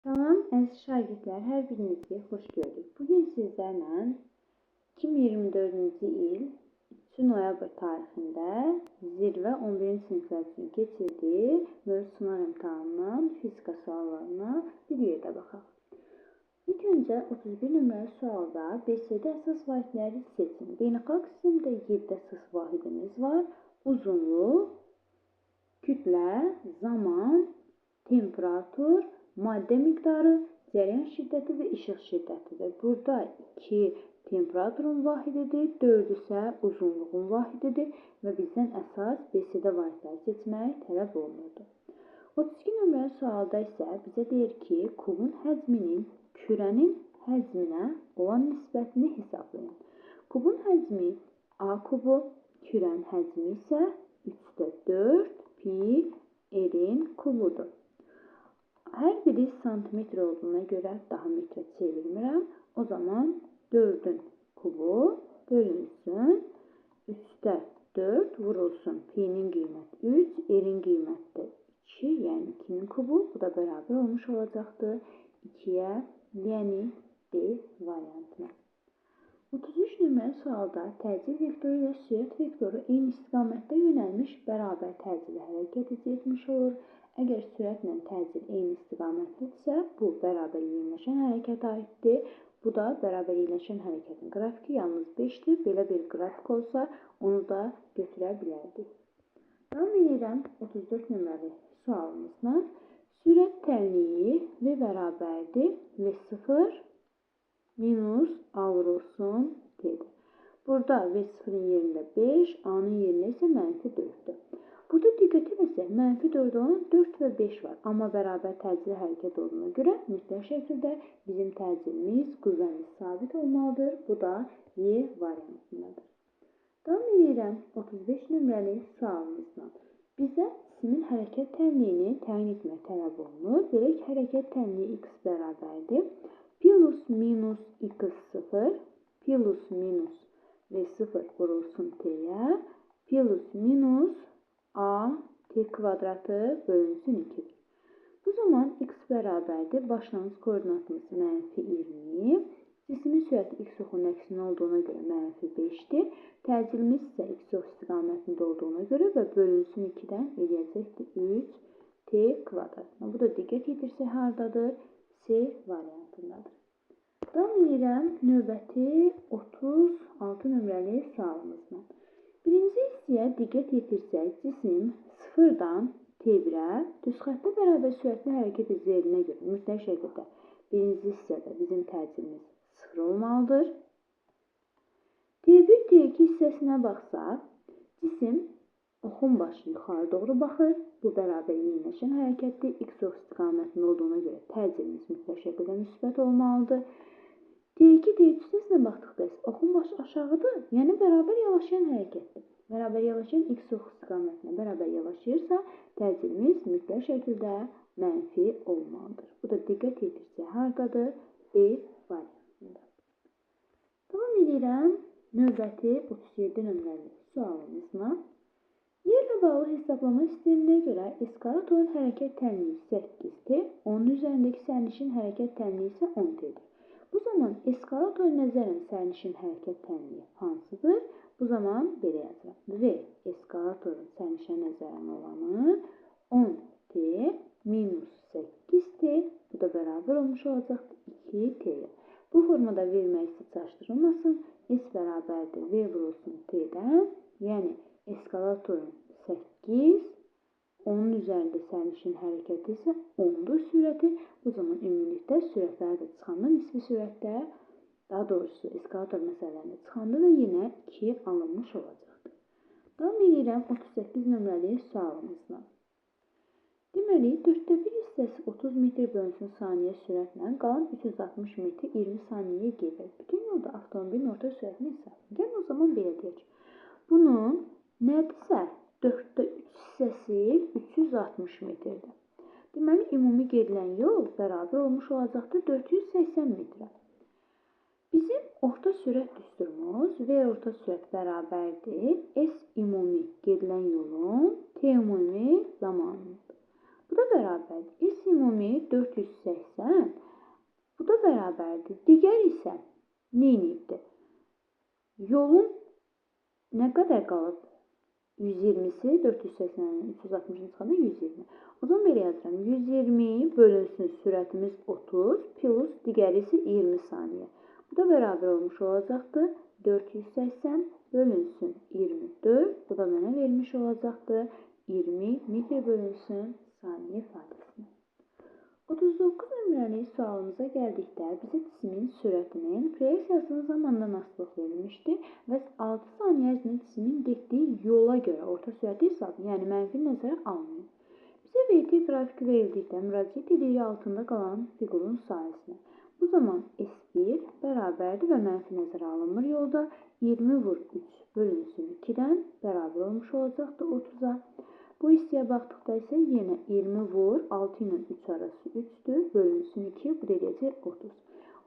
Salam əziz şagirdlər, hər birinizi xoş gördük. Bugün sizlərlə 2024-cü il 3 noyabr tarixində zirvə 11-ci siniflər üçün keçirdiyi mövcud sınav imtahanının fizika suallarına bir yerdə baxaq. İlk öncə 31 nömrəli sualda BSD əsas vahidləri seçin. Beynəlxalq sistemdə 7 əsas vahidimiz var. Uzunluq, kütlə, zaman, temperatur, maddə miqdarı, cərəyan şiddəti və işıq şiddətidir. Burada 2 temperaturun vahididir, 4 isə uzunluğun vahididir və bizdən əsas BSD vahidləri seçmək tələb olunurdu. 32 nömrəli sualda isə bizə deyir ki, kubun həcminin kürənin həcminə olan nisbətini hesablayın. Kubun həcmi A kubu, kürənin həcmi isə 3/4 pi r-in kubudur. Hər biri santimetr olduğuna görə daha metrə çevirmirəm. O zaman 4-ün kubu bölünsün. 3/4 vurulsun. Pi-nin qiyməti 3, r-in qiyməti 2, yəni 2-nin kubu. Bu da bərabər olmuş olacaqdır 2-yə, yəni D variantına. 33 nömrəli sualda təcil vektoru ilə sürət vektoru eyni istiqamətdə yönəlmiş bərabər təcili hərəkət etmiş olur. Əgər sürətlə təcil eyni istiqamətlidirsə, bu bərabər yerləşən hərəkətə aiddir. Bu da bərabər yerləşən hərəkətin qrafiki yalnız 5-dir. Belə bir qrafik olsa, onu da götürə bilərdik. Davam edirəm 34 nömrəli sualımızla. Sürət tənliyi V bərabərdir V0 minus A vurulsun T'dir. Burada V0-ın yerində 5, A-nın yerində isə -4-dür. Burada diqqət etsək, -4 olan 4 və 5 var. Amma bərabər təcili hərəkət olduğuna görə mütləq şəkildə bizim təcilimiz qüvvəmiz sabit olmalıdır. Bu da Y variantındadır. Davam edirəm 35 nömrəli sualımızla. Bizə cismin hərəkət tənliyini təyin etmək tələb olunur. Belə ki, hərəkət tənliyi x bərabərdir. Plus minus x0 plus minus v0 vurulsun t'yə plus minus a t kvadratı bölünsün 2'dir. Bu zaman x bərabərdir. Başlanğıc koordinatımız -20. Cismin sürəti x oxunun əksinə olduğuna görə -5'dir. Təcilimiz isə x ox istiqamətində olduğuna görə və bölünsün 2-dən eləyəcəkdir 3 t kvadrat. Bu da diqqət yetirsək hardadır? C variantındadır. Davam edirəm növbəti 36 nömrəli sualımızla. Birinci hissəyə diqqət yetirsək, cisim 0-dan T1-ə düz xəttə bərabər sürətlə hərəkət edəcəyinə görə mütləq şəkildə birinci hissədə bizim təcilimiz 0 olmalıdır. T1, T2 hissəsinə baxsaq, cisim oxun başı yuxarı doğru baxır. Bu bərabər yerləşən hərəkətdir. X ox istiqamətində olduğuna görə təcilimiz mütləq şəkildə müsbət olmalıdır. T2, T3 hissəsinə baxdıqda isə oxun başı aşağıdır. Yəni bərabər yavaşlayan hərəkətdir. Bərabər yavaşlayan X ox istiqamətinə bərabər yavaşlayırsa, təcilimiz mütləq şəkildə mənfi olmalıdır. Bu da diqqət yetirsək hardadır? B variantında. Davam edirəm növbəti 37 nömrəli sualımızla. Yerlə bağlı hesablama sisteminə görə eskalatorun hərəkət tənliyi 8-dir, onun üzərindəki sərnişin hərəkət tənliyi isə 10-dir. Bu zaman eskalator nəzərən sərnişin hərəkət tənliyi hansıdır? Bu zaman belə yazılır. V eskalatorun sərnişin nəzərən olanı 10t minus 8t, bu da bərabər olmuş olacaqdır 2t'yə. Bu formada verməksə çaşdırılmasın. S bərabərdir V vurulsun t'dən, yəni eskalatorun 8, onun üzərində sərnişin hərəkəti isə 10'dur sürəti. Bu zaman ümumilikdə sürətləri də çıxanda nisbi sürətdə, daha doğrusu eskalator məsələlərində çıxanda da yenə 2 alınmış olacaqdır. Davam edirəm 38 nömrəli sualımızla. Deməli, 4/1 hissəsi 30 metr bölünsün saniyə sürətlə, qalan 360 metr 20 saniyəyə gedir. Bütün yolda avtomobilin orta sürətini hesablayın. Gəlin o zaman belə deyək. Bunun nədirsə 4/3 hissəsi 360 metrdir. Deməli, ümumi gedilən yol bərabər olmuş olacaqdır 480 metrə. Bizim orta sürət düsturumuz V orta sürət bərabərdir S ümumi gedilən yolun T ümumi zamanıdır. Bu da bərabərdir. S ümumi 480. Bu da bərabərdir. Digər isə neyniyibdir? Yolun nə qədər qalıb? 120'si 480'nin 360'ın çıxanda 120. O zaman belə yazıram. 120 bölünsün sürətimiz 30 plus digəri isə 20 saniyə. Bu da bərabər olmuş olacaqdır. 480 bölünsün 24. Bu da mənə vermiş olacaqdır. 20 metr bölünsün saniyə ifadəsini. 39 nömrəli sualımıza gəldikdə bizə cismin sürətinin reaksiyasının zamandan asılılıq verilmişdir və 6 saniyə ərzində cismin getdiyi yola görə orta sürəti hesabı, yəni mənfi nəzərə alınır. Bizə verdiyi qrafik verildikdə müraciət edirik altında qalan fiqurun sahəsinə. Bu zaman S1 bərabərdir və mənfi nəzərə alınmır yolda. 20 vur 3 bölünsün 2-dən bərabər olmuş olacaqdır 30'a. Bu hissəyə baxdıqda isə yenə 20 vur 6 ilə 3 arası 3'dür. Bölünsün 2, bu da edəcək 30.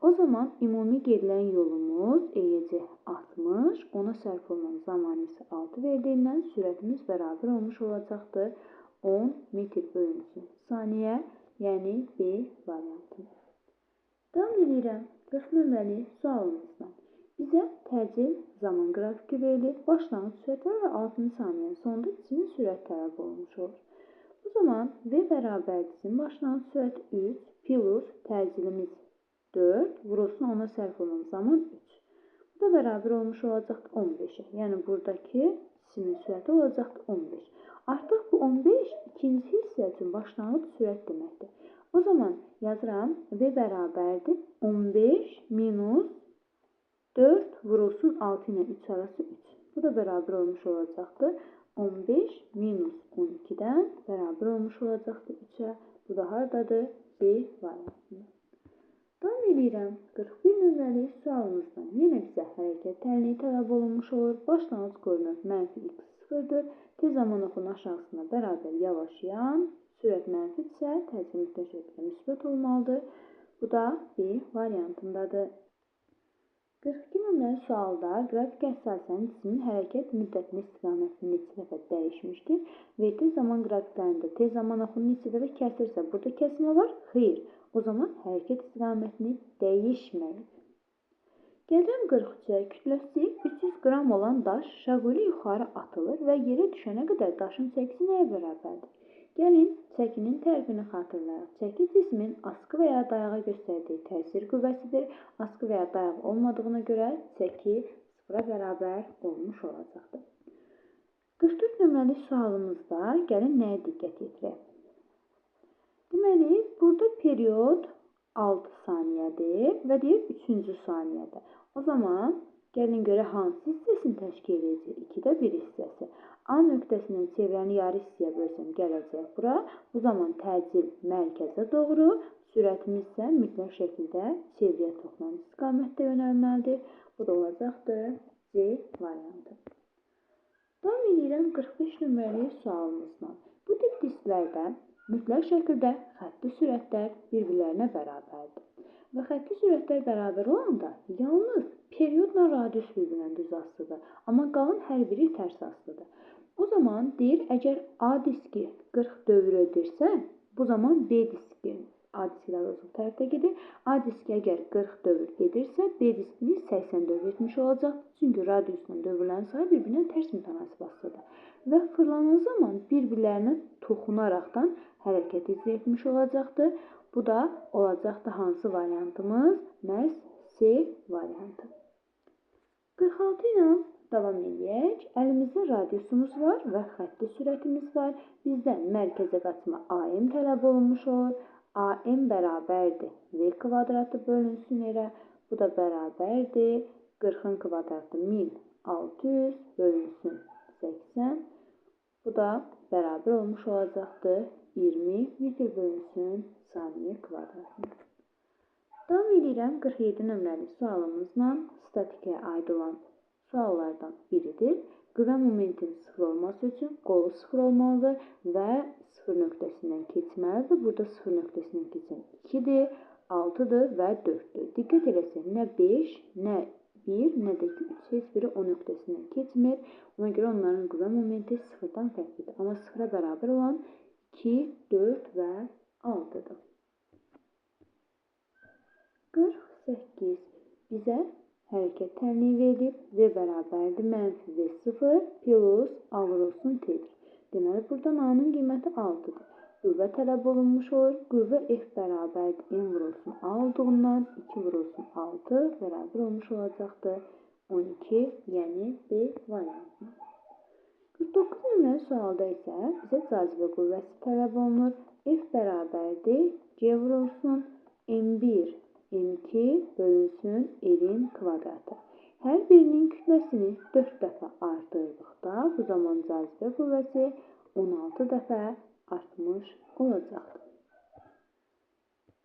O zaman ümumi gedilən yolumuz eləyəcək 60. Ona sərf olunan zaman isə 6 verdiyindən sürətimiz bərabər olmuş olacaqdır. 10 metr bölünsün saniyə, yəni B variantı. Davam edirəm 40 nömrəli sualımızdan. Bizə təcil zaman qrafiki verilir. Başlanğıc sürətlər və 6 saniyənin sonunda cismin sürət tələb olunmuş olur. Bu zaman V bərabər cismin başlanğıc sürəti 3 plus təcilimiz 4 vurulsun ona sərf olunan zaman 3. Bu da bərabər olmuş olacaqdır 15'e. Yəni buradakı cismin sürəti olacaqdır 15. Artıq bu 15 ikinci hissə üçün başlanğıc sürət deməkdir. O zaman yazıram V bərabərdir 15 minus 4 vurulsun 6 ilə 3 arası 3. Bu da bərabər olmuş olacaqdır. 15 minus 12'dən bərabər olmuş olacaqdır 3'ə. Bu da haradadır? B variantında. Davam edirəm. 41 nömrəli sualımızdan. Yenə bizə hərəkət tənliyi tələb olunmuş olur. Başlanğıc koordinat mənfi x 0'dır. Tez zaman oxunun aşağısına bərabər yavaşlayan. Sürət mənfidirsə, təcil mütləq şəkildə müsbət olmalıdır. Bu da B variantındadır. 42 nömrəli sualda qrafik əsasən cismin hərəkət müddətinin istiqamətini neçə dəfə dəyişmişdir və tez zaman qrafiklərində tez zaman oxunun neçə dəfə kəsirsə, burada kəsmə var? Xeyr. O zaman hərəkət istiqamətini dəyişməyib. Gəlirəm 43-ə. Kütləsi 300 qram olan daş şaquli yuxarı atılır və yerə düşənə qədər daşın çəkisi nəyə bərabərdir? Gəlin, çəkinin tərifini xatırlayaq. Çəki cismin askı və ya dayağa göstərdiyi təsir qüvvəsidir. Askı və ya dayaq olmadığına görə çəki 0'a bərabər olmuş olacaqdır. 44 nömrəli sualımızda gəlin nəyə diqqət yetirək? Deməli, burada period 6 saniyədir və deyir 3-cü saniyədə. O zaman gəlin görə hansı hissəsini təşkil edəcək? 2'də 1 hissəsi. A nöqtəsindən çevrəni yarı hissəyə bölsəm gələcək bura. Bu zaman təcil mərkəzə doğru, sürətimiz isə mütləq şəkildə çevrəyə toxunan istiqamətdə yönəlməlidir. Bu da olacaqdır C variantı. Davam edirəm 45 nömrəli sualımızla. Bu tip disklərdə mütləq şəkildə xətti sürətlər bir-birlərinə bərabərdir. Və xətti sürətlər bərabər olanda yalnız periodla radius bir-birinə düz asılıdır. Amma qalan hər biri tərs asılıdır. O zaman deyir, əgər A diski 40 dövr edirsə, bu zaman B diski A diski daha doğrusu tərəfdə gedir. A diski əgər 40 dövr edirsə, B diskini 80 dövr etmiş olacaq. Çünki radiusla dövrlərin sayı bir-birinə tərs mütənasib asılıdır. Və fırlanan zaman bir-birlərinə toxunaraqdan hərəkət icra etmiş olacaqdır. Bu da olacaqdır hansı variantımız? Məhz C variantı. 46 ilə davam edək. Əlimizdə radiusumuz var və xətti sürətimiz var. Bizdən mərkəzə qaçma AM tələb olunmuş olur. AM bərabərdir V kvadratı bölünsün yerə. Bu da bərabərdir 40'ın kvadratı 1600 bölünsün 80. Bu da bərabər olmuş olacaqdır 20 metr bölünsün saniyə kvadratı. Davam edirəm 47 nömrəli sualımızla statikaya aid olan suallardan biridir. Qüvvə momentinin 0 olması üçün qolu 0 olmalıdır və 0 nöqtəsindən keçməlidir. Burada 0 nöqtəsindən keçən 2'dir, 6'dır və 4'dür. Diqqət eləsək, nə 5, nə 1, nə də 3, heç biri o nöqtəsindən keçmir. Ona görə onların qüvvə momenti 0'dan fərqlidir. Amma 0'a bərabər olan 2, 4 və 6-dır. 48 bizə hərəkət tənliyi verilib. V bərabərdir -V0 plus A vurulsun T'dir. Deməli, buradan A-nın qiyməti 6-dır. Qüvvə tələb olunmuş olur. Qüvvə F bərabərdir M vurulsun A olduğundan 2 vurulsun 6 bərabər olmuş olacaqdır. 12, yəni B variantı. 49 nömrəli sualda isə bizə cazibə qüvvəsi tələb olunur. F bərabərdir C vurulsun M1 M2 bölünsün L'in kvadratı. Hər birinin kütləsini 4 dəfə artırdıqda bu zaman cazibə qüvvəsi 16 dəfə artmış olacaqdır.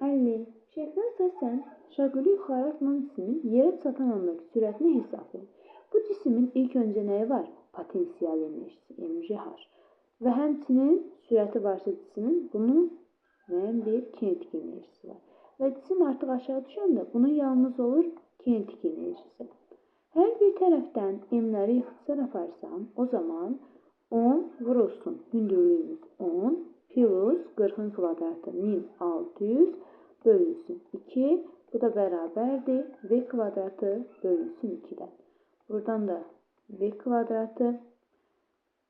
50. Şəklə əsasən şaquli yuxarı atılan cismin yerə çatan andakı sürətini hesablayın. Bu cismin ilk öncə nəyi var? Potensial enerjisi mgh. Və həmçinin sürəti varsa cismin bunun müəyyən bir kinetik enerjisi var. Və cisim artıq aşağı düşəndə bunun yalnız olur kinetik enerjisi. Hər bir tərəfdən m'ləri ixtisar aparsam, o zaman 10 vurulsun. Hündürlüyümüz 10 plus 40'ın kvadratı 1600 bölünsün 2. Bu da bərabərdir V kvadratı bölünsün 2'dən. Buradan da V kvadratı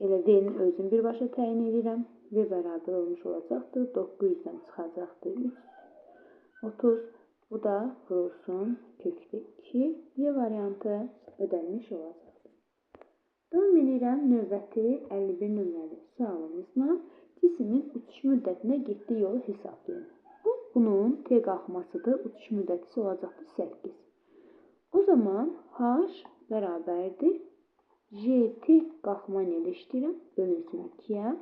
elə V'nin özünü birbaşa təyin edirəm. V bərabər olmuş olacaqdır. 900'dən çıxacaqdır 30. Bu da vurulsun kökdə 2. Y variantı ödənmiş olacaqdır. Davam edirəm növbəti 51 nömrəli sualımızla cismin uçuş müddətinə getdiyi yolu hesablayın. Bunun T qalxmasıdır. Uçuş müddəti olacaqdır 8. O zaman H bərabərdir. JT qalxmanı yerləşdirirəm. Bölünsün 2'yə.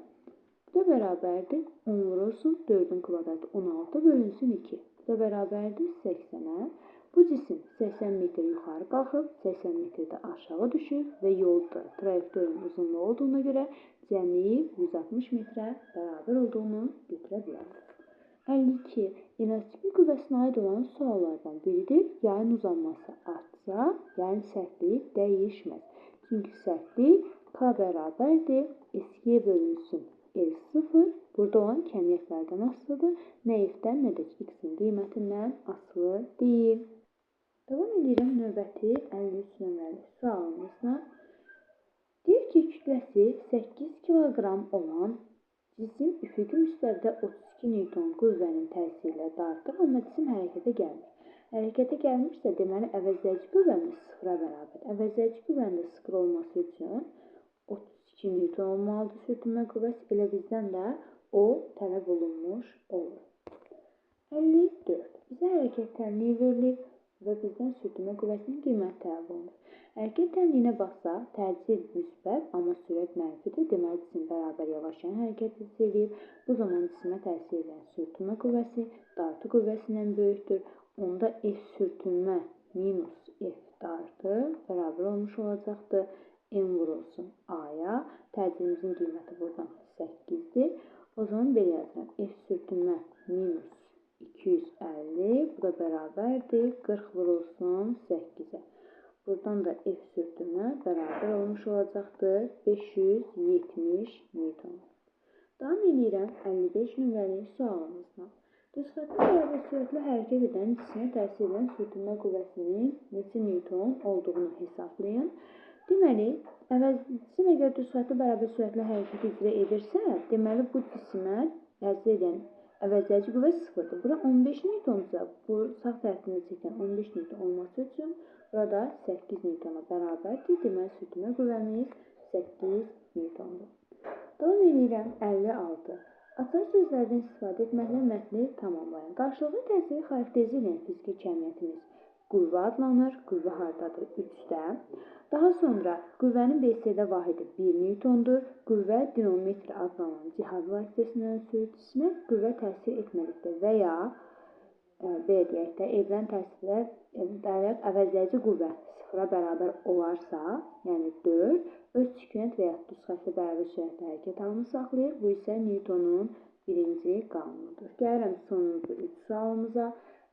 Bu da bərabərdir. 10 vurulsun 4'ün kvadratı 16 bölünsün 2. Bu da bərabərdir 80'ə. Bu cisim 80 metr yuxarı qalxıb, 80 metrdə aşağı düşüb və yolda trayektoriyonun uzunluğu olduğuna görə cəmi 160 metrə bərabər olduğunu götürə bilərik. 52. Elastik qüvvəsinə aid olan suallardan biridir. Yayın uzanması artsa, yayın sərtliyi dəyişməz. Çünki sərtlik K bərabərdir. SG bölünsün L0. Burada olan kəmiyyətlərdən asılıdır. Nə F-dən, nə də X-in qiymətindən asılı deyil. Davam edirəm növbəti 53 nömrəli sualımızla. Deyir ki, kütləsi 8 kiloqram olan cisim üfüqi müstəvidə 32 Newton qüvvənin təsiri ilə dartır, amma cisim hərəkətə gəlmir. Hərəkətə gəlmirsə, deməli əvəzləyici qüvvəmiz 0-a bərabər. Əvəzləyici qüvvənin 0 olması üçün 32 Newton olmalıdır sürtünmə qüvvəsi. Elə bizdən də o tələb olunmuş olur. 54. Bizə hərəkət tənliyi verilir və bizdən sürtünmə qüvvəsinin qiyməti tələb olunur. Hərəkət tənliyinə baxsaq, təcil müsbət, amma sürət mənfidir. Deməli, cisim bərabər yavaşlayan hərəkət edir. Bu zaman cisimə təsir edən sürtünmə qüvvəsi dartı qüvvəsindən böyükdür. Onda F sürtünmə minus F dartı bərabər olmuş olacaqdır. M vurulsun A-ya. Təcilімizin qiyməti buradan 8'dir. O zaman belə yazıram. F sürtünmə minus 250. Bu da bərabərdir. 40 vurulsun 8'ə. Buradan da F sürtünmə bərabər olmuş olacaqdır 570 Newton. Davam edirəm 55 nömrəli sualımızla. Düzxətli bərabər sürətlə hərəkət edən cisimə təsir edən sürtünmə qüvvəsinin neçə Newton olduğunu hesablayın. Deməli, cisim əgər düzxətli bərabər sürətlə hərəkət icra edirsə, deməli bu cisimə təsir edən əvəzləyici qüvvə 0'dır. Bura 15 Newtonsa, bu sağ tərəfində çəkən 15 Newton olması üçün burada 8 Newtona bərabərdir. Deməli, sürtünmə qüvvəmiz 8 Newtondur. Davam edirəm 56. Açar sözlərdən istifadə etməklə mətni tamamlayın. Qarşılıqlı təsiri xarakterizə edən fiziki kəmiyyətimiz qüvvə adlanır. Qüvvə hardadır? 3'də. Daha sonra qüvvənin BSD vahidi 1 Newtondur. Qüvvə dinometr adlanan cihaz vasitəsindən sürücü cisimə qüvvə təsir etməlikdir və ya belə deyək də, edilən təsirlər əvəzləyici qüvvə 0'a bərabər olarsa, yəni 4, öz sükunət və ya düzxətli bərabər sürətlə hərəkət halını saxlayır. Bu isə Newtonun birinci qanunudur. Gəlirəm sonuncu 3 sualımıza.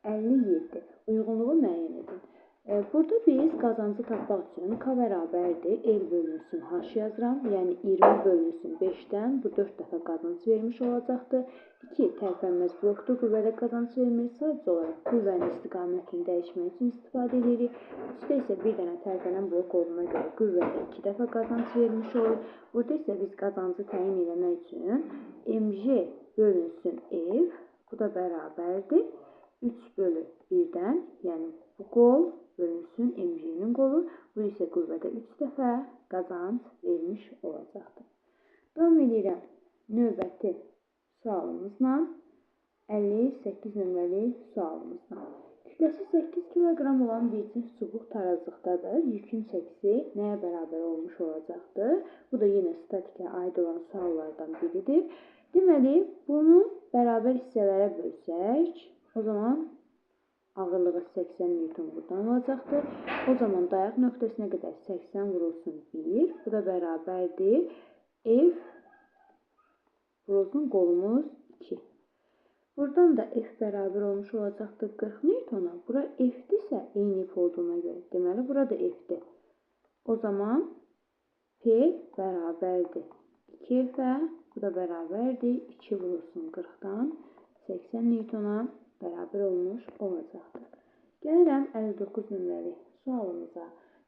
57. Uyğunluğu müəyyən edin. Burada biz qazancı tapmaq üçün K bərabərdir, L bölünsün H yazıram. Yəni 20 bölünsün 5-dən bu 4 dəfə qazanc vermiş olacaqdır. 2 tərpənməz blokdur, qüvvədə qazanc vermir. Sadəcə olaraq qüvvənin istiqamətini dəyişmək üçün istifadə edirik. Üstdə isə bir dənə tərpənən blok olduğuna görə qüvvədə 2 dəfə qazanc vermiş olur. Burada isə biz qazancı təyin etmək üçün mj bölünsün F, bu da bərabərdir 3 bölü 1-dən, yəni bu qol bölünsün mj'nin qolu, bu isə qüvvədə 3 dəfə qazanc vermiş olacaqdır. Davam edirəm növbəti sualımızla, 58 nömrəli sualımızla. Kütləsi 8 kiloqram olan bir cins çubuq tarazlıqdadır. Yükün çəkisi nəyə bərabər olmuş olacaqdır? Bu da yenə statikə aid olan suallardan biridir. Deməli, bunu bərabər hissələrə bölsək, o zaman ağırlığı 80 Newton buradan olacaqdır. O zaman dayaq nöqtəsinə qədər 80 vurulsun 1. Bu da bərabərdir. F vurulsun qolumuz 2. Buradan da F bərabər olmuş olacaqdır 40 Newtona. Bura F-dirsə eyni F olduğuna görə. Deməli, burada F-dir. O zaman P bərabərdir 2F-ə. Bu da bərabərdir 2 vurulsun 40-dan 80 Newtona bərabər olmuş olacaqdır. Gəlirəm 59 nömrəli sualımıza.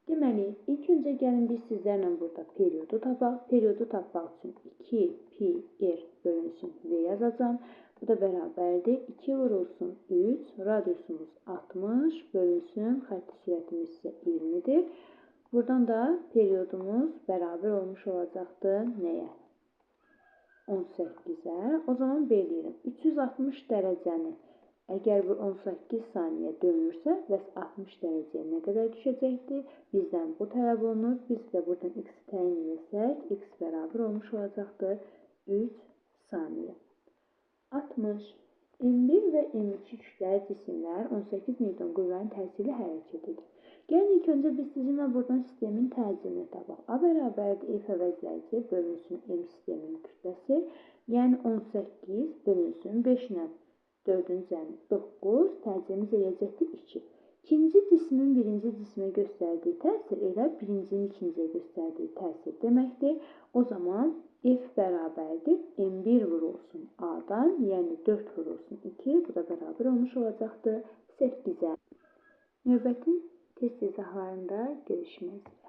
Deməli, ilk öncə gəlin biz sizlərlə burada periodu tapaq. Periodu tapmaq üçün 2 pi r bölünsün v yazacağım. Bu da bərabərdir 2 vurulsun 3, radiusumuz 60 bölünsün, xətti sürətimiz isə 20-dir. Buradan da periodumuz bərabər olmuş olacaqdır nəyə? 18-ə. O zaman belirləyirəm. 360 dərəcəni əgər bu 18 saniyə dönürsə, bəs 60 dərəcəyə nə qədər düşəcəkdir? Bizdən bu tələb olunur. Biz də buradan x təyin etsək, x bərabər olmuş olacaqdır 3 saniyə. 60. M1 və M2 kütləli cisimlər 18 Newton qüvvənin təsiri hərəkət edir. Gəlin ilk öncə biz sizinlə buradan sistemin təcilini tapaq. A bərabərdir F əvəzləyici bölünsün M sisteminin kütləsi, yəni 18 bölünsün 5 ilə 4-ün cəmi 9, təcilimiz eləyəcəkdir 2. İkinci cismin birinci cismə göstərdiyi təsir elə birincinin ikinciyə göstərdiyi təsir deməkdir. O zaman F bərabərdir M1 vurulsun A-dan, yəni 4 vurulsun 2, bu da bərabər olmuş olacaqdır 8-ə. Növbəti test izahlarında görüşmək üzrə.